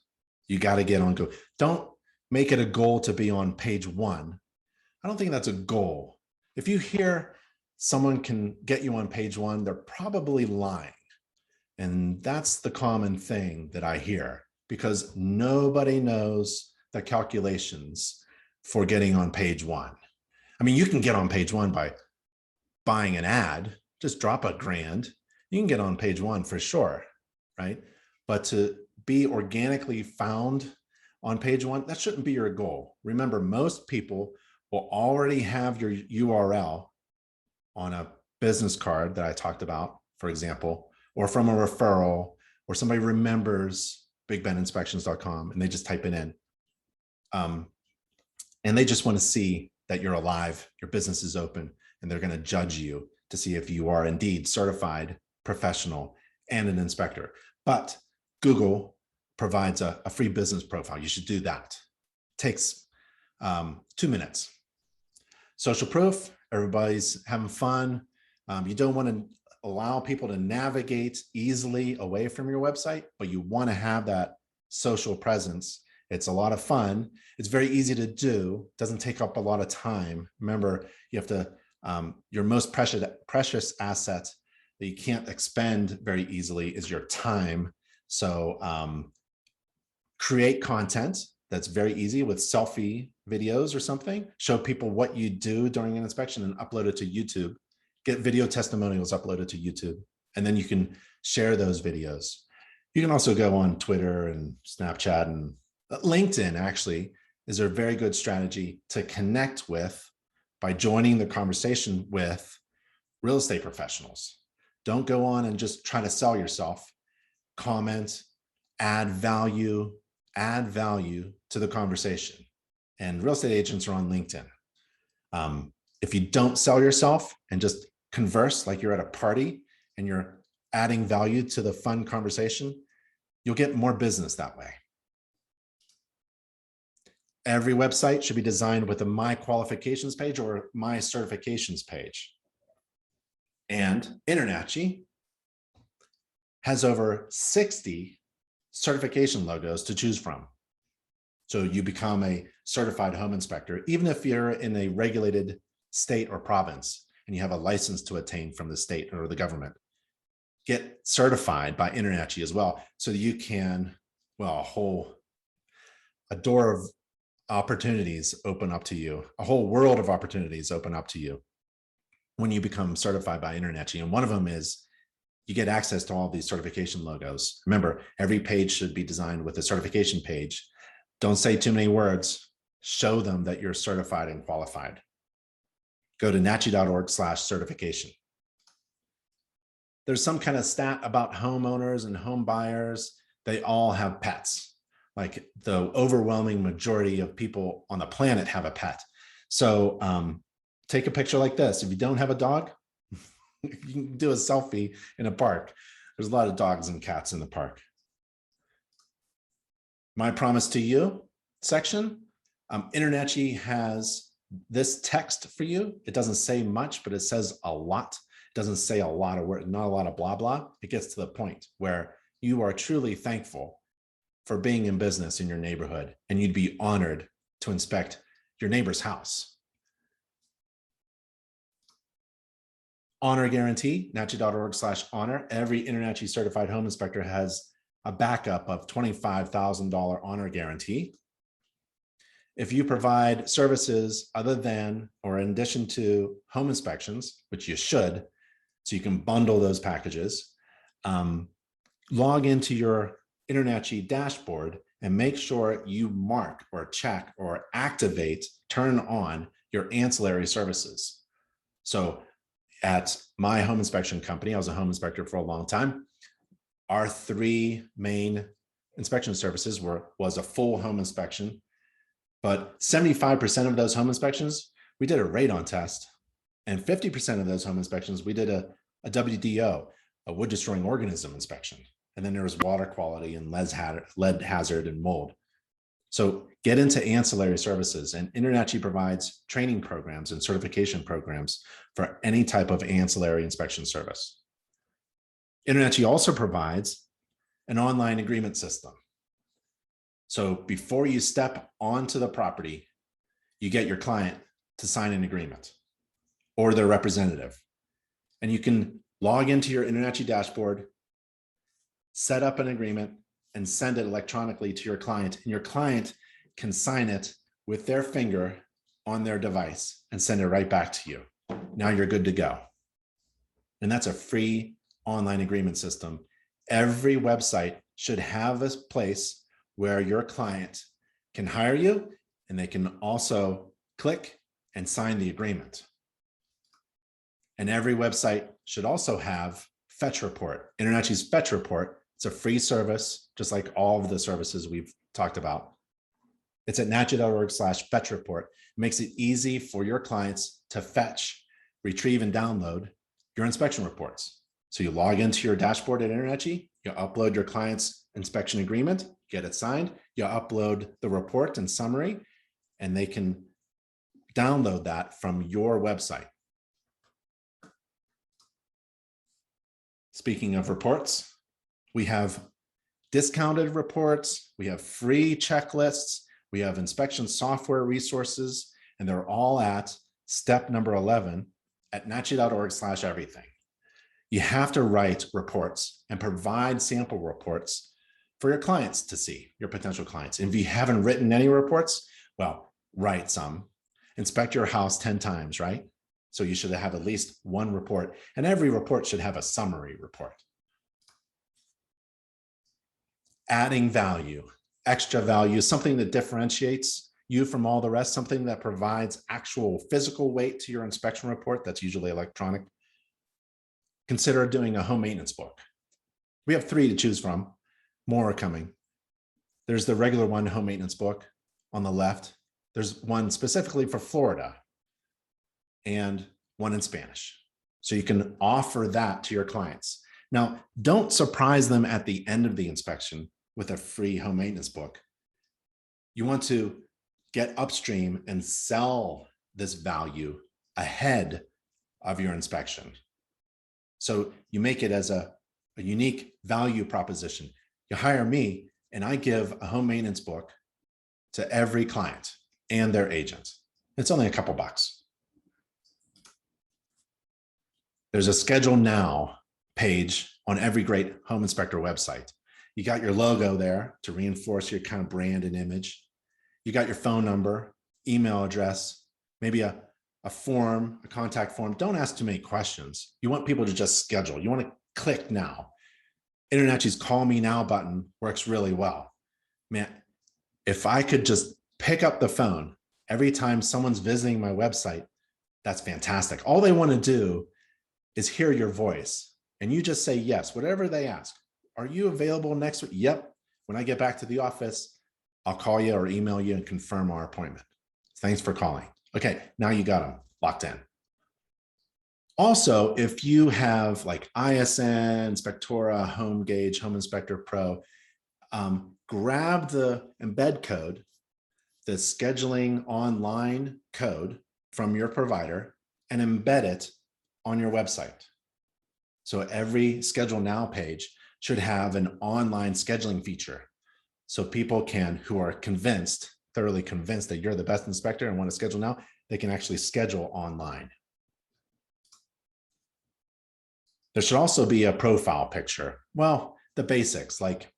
You got to get on Google. Don't make it a goal to be on page 1. I don't think that's a goal. If you hear someone can get you on page 1, they're probably lying. And that's the common thing that I hear, because nobody knows the calculations for getting on page 1. I mean, you can get on page 1 by buying an ad, just drop $1,000. You can get on page 1 for sure, right? But to be organically found on page 1, that shouldn't be your goal. Remember, most people will already have your URL on a business card that I talked about, for example, or from a referral, or somebody remembers bigbeninspections.com and they just type it in. And they just want to see that you're alive, your business is open, and they're going to judge you to see if you are indeed certified, professional, and an inspector. But Google provides a free business profile. You should do that. It takes 2 minutes. Social proof, everybody's having fun. You don't want to allow people to navigate easily away from your website, but you want to have that social presence. It's a lot of fun. It's very easy to do. It doesn't take up a lot of time. Remember, you have to, your most precious asset that you can't expend very easily is your time. So create content that's very easy with selfie videos or something. Show people what you do during an inspection and upload it to YouTube. Get video testimonials uploaded to YouTube, and then you can share those videos. You can also go on Twitter and Snapchat, and LinkedIn actually is a very good strategy to connect with by joining the conversation with real estate professionals. Don't go on and just try to sell yourself. Comment, add value to the conversation. And real estate agents are on LinkedIn. If you don't sell yourself and just converse like you're at a party and you're adding value to the fun conversation, you'll get more business that way. Every website should be designed with a My Qualifications page or My Certifications page. And InterNACHI has over 60 certification logos to choose from. So you become a certified home inspector, even if you're in a regulated state or province and you have a license to attain from the state or the government. Get certified by InterNACHI as well, so that you can, well, a door of opportunities open up to you, a whole world of opportunities open up to you when you become certified by InterNACHI. And one of them is you get access to all these certification logos. Remember, every page should be designed with a certification page. Don't say too many words. Show them that you're certified and qualified. Go to nachi.org/certification. There's some kind of stat about homeowners and home buyers. They all have pets. Like the overwhelming majority of people on the planet have a pet. So take a picture like this. If you don't have a dog, you can do a selfie in a park. There's a lot of dogs and cats in the park. My promise to you section, InterNACHI has this text for you. It doesn't say much, but it says a lot. It doesn't say a lot of words, not a lot of blah, blah. It gets to the point where you are truly thankful for being in business in your neighborhood, and you'd be honored to inspect your neighbor's house. Honor guarantee, nachi.org/honor. Every InterNACHI certified home inspector has a backup of $25,000 honor guarantee. If you provide services other than or in addition to home inspections, which you should, so you can bundle those packages, log into your InterNACHI dashboard and make sure you mark or check or activate, turn on your ancillary services. So at my home inspection company, I was a home inspector for a long time. Our 3 main inspection services was a full home inspection, But 75% of those home inspections, we did a radon test. And 50% of those home inspections, we did a WDO, a wood destroying organism inspection. And then there was water quality and lead hazard and mold. So get into ancillary services, and InterNACHI provides training programs and certification programs for any type of ancillary inspection service. InterNACHI also provides an online agreement system. So before you step onto the property, you get your client to sign an agreement or their representative. And you can log into your InterNACHI dashboard, set up an agreement, and send it electronically to your client. And your client can sign it with their finger on their device and send it right back to you. Now you're good to go. And that's a free online agreement system. Every website should have a place where your client can hire you, and they can also click and sign the agreement. And every website should also have Fetch Report. InterNACHI's Fetch Report, it's a free service, just like all of the services we've talked about. It's at nachi.org/fetch report. It makes it easy for your clients to fetch, retrieve, and download your inspection reports. So you log into your dashboard at InterNACHI, you upload your client's inspection agreement, get it signed, you upload the report and summary, and they can download that from your website. Speaking of reports, we have discounted reports, we have free checklists, we have inspection software resources, and they're all at step number 11 at nachi.org/everything. You have to write reports and provide sample reports for your clients to see, your potential clients. And if you haven't written any reports, well, write some. Inspect your house 10 times, right? So you should have at least one report, and every report should have a summary report. Adding value, extra value, something that differentiates you from all the rest, something that provides actual physical weight to your inspection report that's usually electronic. Consider doing a home maintenance book. We have 3 to choose from. More are coming. There's the regular one, home maintenance book on the left. There's one specifically for Florida and one in Spanish. So you can offer that to your clients. Now, don't surprise them at the end of the inspection with a free home maintenance book. You want to get upstream and sell this value ahead of your inspection. So you make it as a unique value proposition. You hire me and I give a home maintenance book to every client and their agent. It's only a couple bucks. There's a schedule now page on every great home inspector website. You got your logo there to reinforce your kind of brand and image. You got your phone number, email address, maybe a form, a contact form. Don't ask too many questions. You want people to just schedule. You want to click now. InterNACHI's Call Me Now button works really well. Man, if I could just pick up the phone every time someone's visiting my website, that's fantastic. All they want to do is hear your voice, and you just say yes, whatever they ask. Are you available next week? Yep. When I get back to the office, I'll call you or email you and confirm our appointment. Thanks for calling. Okay, now you got them locked in. Also, if you have like ISN, Inspectora, Home Gauge, Home Inspector Pro, grab the embed code, the scheduling online code from your provider, and embed it on your website. So every Schedule Now page should have an online scheduling feature. So people can, who are convinced, thoroughly convinced that you're the best inspector and want to schedule now, they can actually schedule online. There should also be a profile picture. Well, the basics like,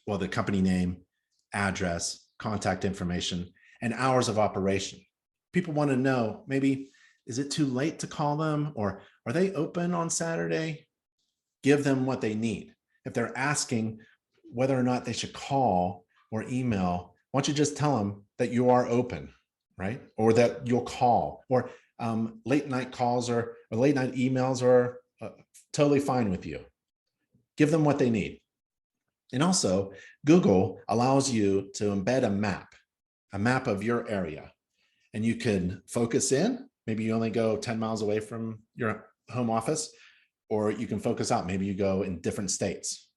well, the company name, address, contact information, and hours of operation. People want to know, maybe, is it too late to call them, or are they open on Saturday? Give them what they need. If they're asking whether or not they should call or email, why don't you just tell them that you are open, right? Or that you'll call, or late night calls or late night emails are totally fine with you. Give them what they need. And also, Google allows you to embed a map a map of your area, and you can focus in. Maybe you only go 10 miles away from your home office, or you can focus out. Maybe you go in different states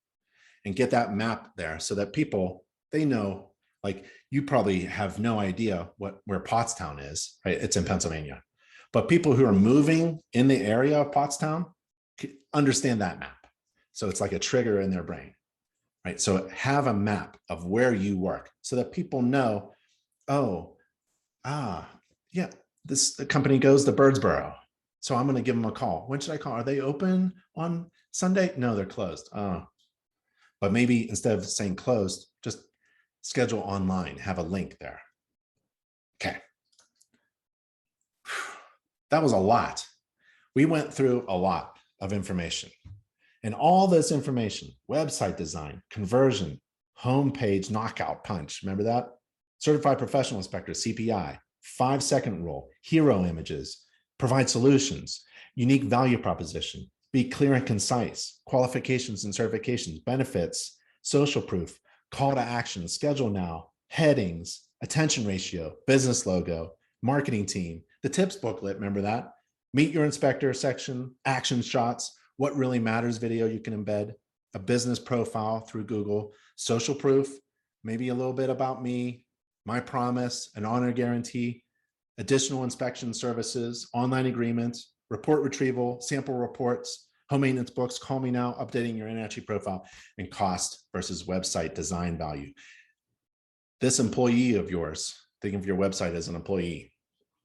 and get that map there so that people, they know, like you probably have no idea where Pottstown is, right? It's in Pennsylvania. But people who are moving in the area of Pottstown understand that map. So it's like a trigger in their brain, right? So have a map of where you work so that people know, oh, yeah, the company goes to Birdsboro. So I'm going to give them a call. When should I call? Are they open on Sunday? No, they're closed. Oh, but maybe instead of saying closed, just schedule online, have a link there. Okay. That was a lot. We went through a lot of information, and all this information, website design, conversion, homepage knockout punch. Remember that? Certified professional inspector, CPI, 5-second rule, hero images, provide solutions, unique value proposition, be clear and concise, qualifications and certifications, benefits, social proof, call to action, schedule now, headings, attention ratio, business logo, marketing team, the tips booklet, remember that? Meet your inspector section, action shots, what really matters video you can embed, a business profile through Google, social proof, maybe a little bit about me, my promise, an honor guarantee, additional inspection services, online agreements, report retrieval, sample reports, home maintenance books, call me now, updating your InterNACHI profile, and cost versus website design value. This employee of yours, think of your website as an employee,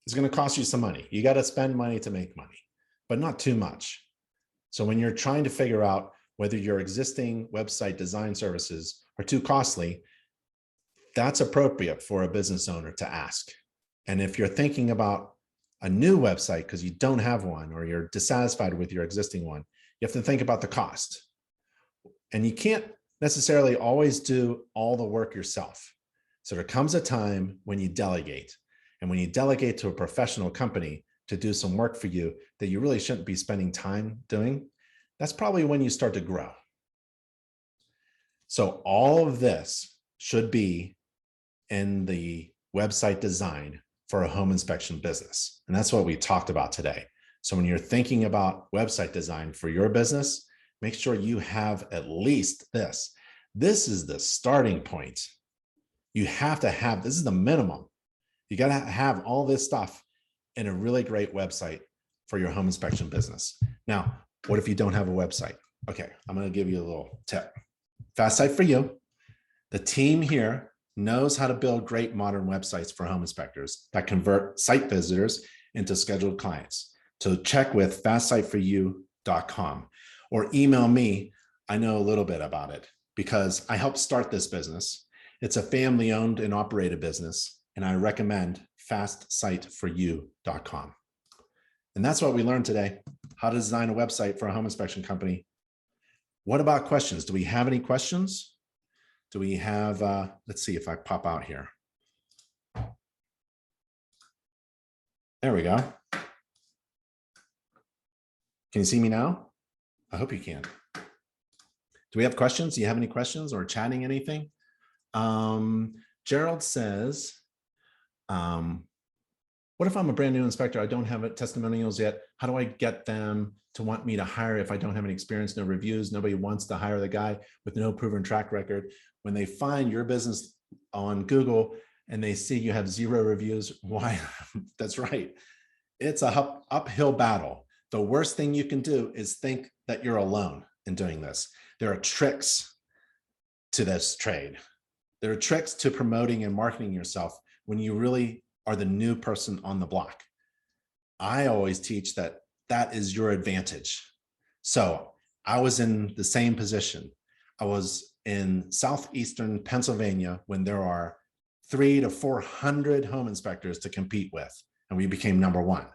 is going to cost you some money. You got to spend money to make money, but not too much. So when you're trying to figure out whether your existing website design services are too costly, that's appropriate for a business owner to ask. And if you're thinking about a new website because you don't have one or you're dissatisfied with your existing one, you have to think about the cost. And you can't necessarily always do all the work yourself. So there comes a time when you delegate. And when you delegate to a professional company to do some work for you that you really shouldn't be spending time doing, that's probably when you start to grow. So all of this should be in the website design for a home inspection business. And that's what we talked about today. So when you're thinking about website design for your business, make sure you have at least this. This is the starting point. You have to have, this is the minimum. You got to have all this stuff in a really great website for your home inspection business. Now, what if you don't have a website? Okay, I'm going to give you a little tip. Fast Site for You. The team here knows how to build great modern websites for home inspectors that convert site visitors into scheduled clients. So check with fastsiteforyou.com or email me. I know a little bit about it because I helped start this business. It's a family owned and operated business, and I recommend fastsiteforyou.com. And that's what we learned today, how to design a website for a home inspection company. What about questions? Do we have any questions? Do we have, let's see if I pop out here. There we go. Can you see me now? I hope you can. Do we have questions? Do you have any questions or chatting anything? Gerald says, what if I'm a brand new inspector? I don't have testimonials yet. How do I get them to want me to hire if I don't have any experience, no reviews? Nobody wants to hire the guy with no proven track record. When they find your business on Google and they see you have 0 reviews, why? That's right. It's a uphill battle. The worst thing you can do is think that you're alone in doing this. There are tricks to this trade. There are tricks to promoting and marketing yourself when you really are the new person on the block. I always teach that that is your advantage. So I was in the same position. I was in southeastern Pennsylvania when there are 300 to 400 home inspectors to compete with, and we became number 1.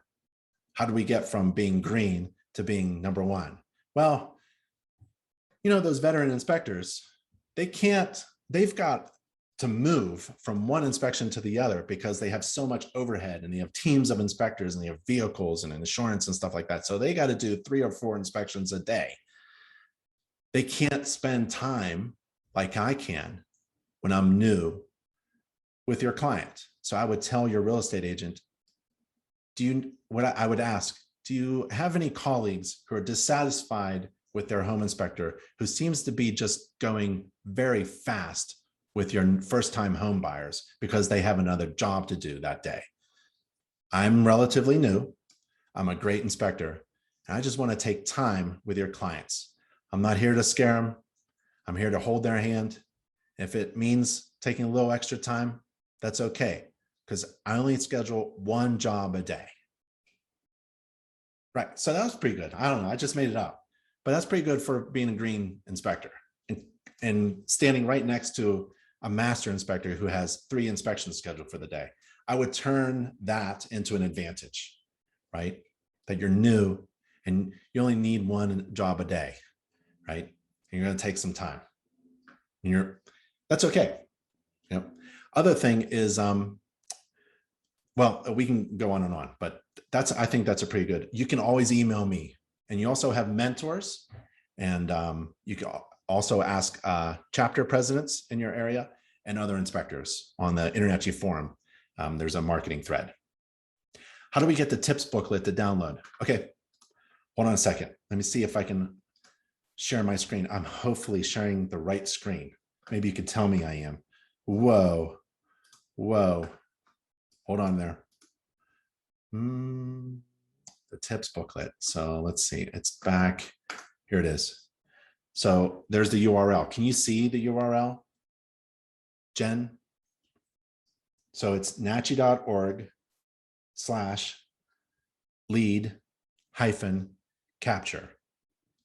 How do we get from being green to being number 1? Well, you know, those veteran inspectors, they've got to move from one inspection to the other because they have so much overhead and they have teams of inspectors and they have vehicles and insurance and stuff like that. So they got to do 3 or 4 inspections a day. They can't spend time like I can when I'm new with your client. So I would tell your real estate agent, I would ask, do you have any colleagues who are dissatisfied with their home inspector who seems to be just going very fast with your first-time home buyers because they have another job to do that day? I'm relatively new. I'm a great inspector, and I just want to take time with your clients. I'm not here to scare them. I'm here to hold their hand. If it means taking a little extra time, that's okay, because I only schedule one job a day. Right, so that was pretty good. I don't know, I just made it up, but that's pretty good for being a green inspector and standing right next to a master inspector who has 3 inspections scheduled for the day. I would turn that into an advantage, right? That you're new and you only need one job a day, right? And you're going to take some time. And that's okay. Yep. Other thing is, well, we can go on and on, but I think that's a pretty good. You can always email me, and you also have mentors, and you can also ask chapter presidents in your area and other inspectors on the InterNACHI forum. There's a marketing thread. How do we get the tips booklet to download? Okay, hold on a second. Let me see if I can share my screen. I'm hopefully sharing the right screen. Maybe you could tell me I am. Whoa, whoa. Hold on there. The tips booklet. So let's see, it's back. Here it is. So there's the URL. Can you see the URL, Jen? So it's nachi.org/lead-capture,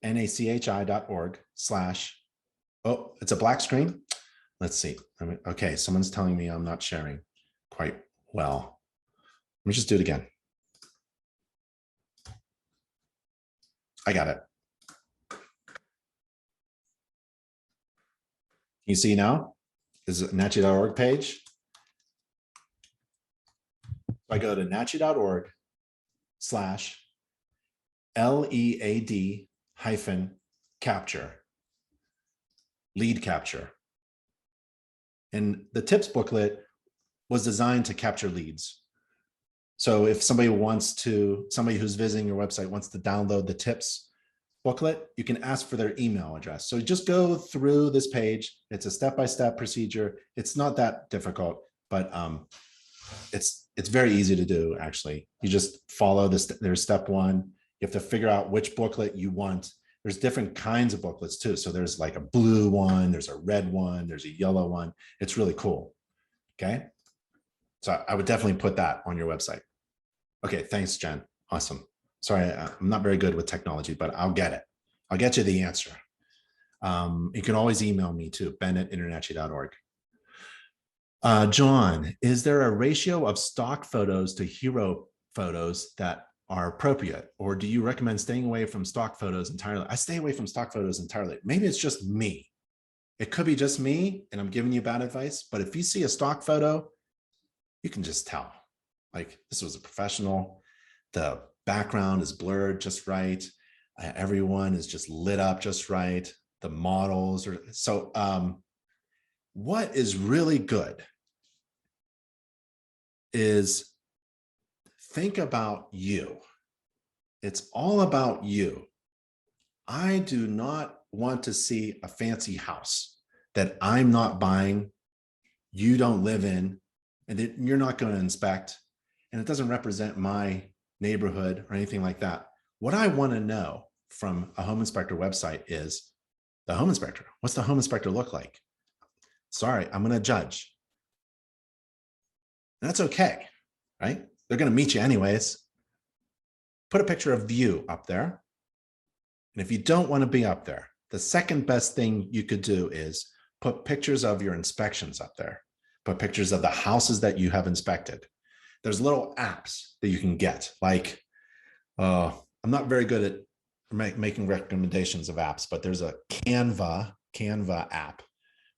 nachi.org/ oh, it's a black screen. Let's see. Okay, someone's telling me I'm not sharing quite well. Let me just do it again. I got it. You see now? This is nachi.org page. I go to nachi.org/LEAD-capture, lead capture. And the tips booklet was designed to capture leads. So if somebody who's visiting your website wants to download the tips booklet, you can ask for their email address. So just go through this page. It's a step-by-step procedure. It's not that difficult, but it's very easy to do, actually. You just follow this. There's step 1. You have to figure out which booklet you want. There's different kinds of booklets too. So there's like a blue one, there's a red one, there's a yellow one. It's really cool. Okay. So I would definitely put that on your website. Okay. Thanks, Jen. Awesome. Sorry, I'm not very good with technology, but I'll get it. I'll get you the answer. You can always email me too, ben@internachi.org. John, is there a ratio of stock photos to hero photos that are appropriate, or do you recommend staying away from stock photos entirely? I stay away from stock photos entirely. Maybe it's just me. It could be just me and I'm giving you bad advice, but if you see a stock photo, you can just tell, like, this was a professional. The background is blurred just right. Everyone is just lit up just right. The models are so. What is really good is think about you. It's all about you. I do not want to see a fancy house that I'm not buying, you don't live in, and that you're not going to inspect, and it doesn't represent my neighborhood or anything like that. What I want to know from a home inspector website is the home inspector. What's the home inspector look like? Sorry, I'm going to judge. And that's okay, right? They're going to meet you anyways. Put a picture of you up there. And if you don't want to be up there, the second best thing you could do is put pictures of your inspections up there. Put pictures of the houses that you have inspected. There's little apps that you can get. Like, I'm not very good at making recommendations of apps, but there's a Canva app,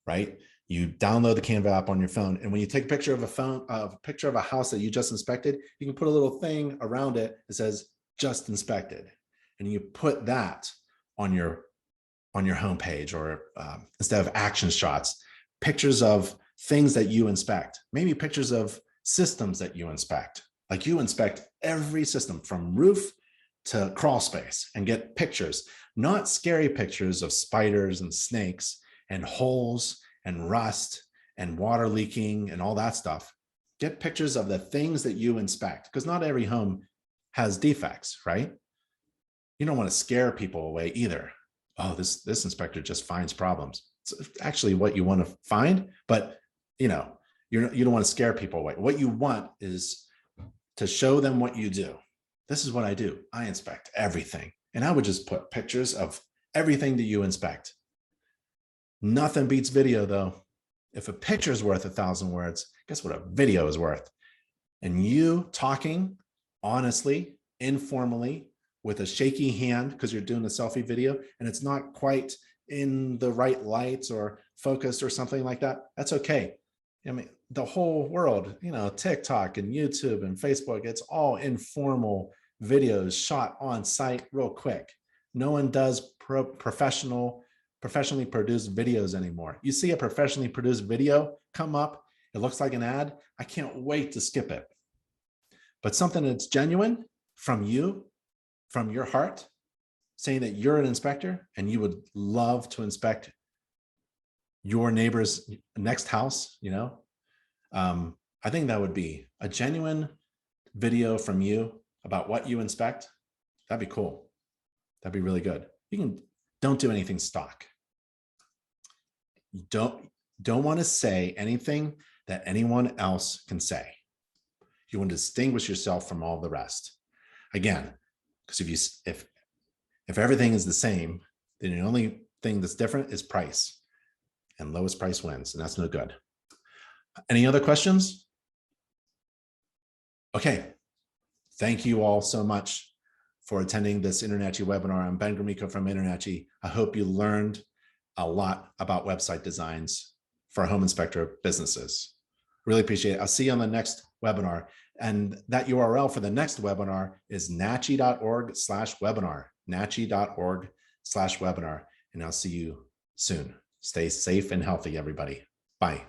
right? You download the Canva app on your phone, and when you take a picture of a house that you just inspected, you can put a little thing around it that says "just inspected," and you put that on your homepage, or instead of action shots, pictures of things that you inspect, maybe pictures of systems that you inspect. Like you inspect every system from roof to crawl space and get pictures, not scary pictures of spiders and snakes and holes and rust and water leaking and all that stuff. Get pictures of the things that you inspect, because not every home has defects, right? You don't want to scare people away either. Oh, this inspector just finds problems. It's actually what you want to find, but you know, you don't want to scare people away. What you want is to show them what you do. This is what I do. I inspect everything. And I would just put pictures of everything that you inspect. Nothing beats video though. If a picture is worth 1,000 words, guess what a video is worth? And you talking honestly, informally, with a shaky hand because you're doing a selfie video and it's not quite in the right lights or focused or something like that, that's okay. I mean, the whole world, you know, TikTok and YouTube and Facebook, it's all informal videos shot on site real quick. No one does professionally produced videos anymore. You see a professionally produced video come up, it looks like an ad. I can't wait to skip it. But something that's genuine from you, from your heart, saying that you're an inspector and you would love to inspect your neighbor's next house, you know, I think that would be a genuine video from you about what you inspect. That'd be cool. That'd be really good. Don't do anything stock. You don't want to say anything that anyone else can say. You want to distinguish yourself from all the rest. Again, because if everything is the same, then the only thing that's different is price, and lowest price wins, and that's no good. Any other questions? Okay. Thank you all so much for attending this InterNACHI webinar. I'm Ben Gromicko from InterNACHI. I hope you learned a lot about website designs for home inspector businesses. Really appreciate it. I'll see you on the next webinar. And that URL for the next webinar is nachi.org/webinar, nachi.org/webinar. And I'll see you soon. Stay safe and healthy, everybody. Bye.